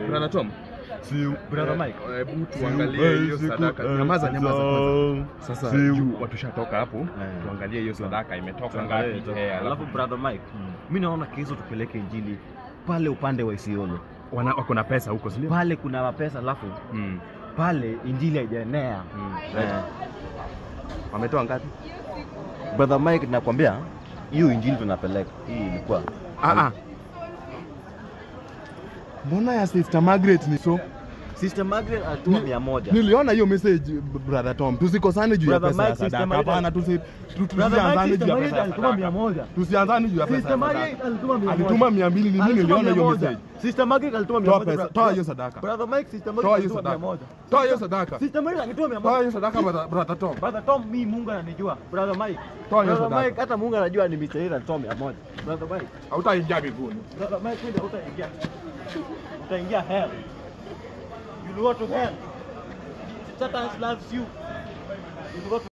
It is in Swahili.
Brother Tom. Brother Mike, hebu tuangalie hiyo sadaka. Nyamaza kwanza. Sasa watushatoka hapo. Tuangalie hiyo sadaka imetoka ngapi. Alafu Brother Mike, mimi naona kesho tupeleke injili pale upande wa Isiolo. Wako na pesa huko, sio? Pale kuna pesa, alafu pale injili haijaenea. Wametoa ngapi? Brother Mike, nakwambia hiyo injili tunapeleka. Hii ilikuwa mbona ya Sister Margaret ni so? Sister Margaret alituma 100. Niliona hiyo message Brother Tom. Tusikosane juu ya pesa ya sadaka. Hapana, tusianzane juu ya pesa ya sadaka. Tusianzane juu ya pesa. Sister Margaret alituma 200. Mimi niliona hiyo message. Sister Margaret alituma 100. Toa hiyo sadaka. Brother Mike, Sister Margaret alituma 100. Toa hiyo sadaka. Sister Margaret alituma 100. Toa hiyo sadaka Brother Tom. Brother Tom, mimi Mungu ananijua. Brother Mike. Toa hiyo sadaka. Brother Mike, hata Mungu anajua ni Mr. Ira alituma 100. Brother Mike, hautaingia mbinguni. Brother Mike, ndio utaingia. Utaingia hell. You go to hell. Satan loves you. You go to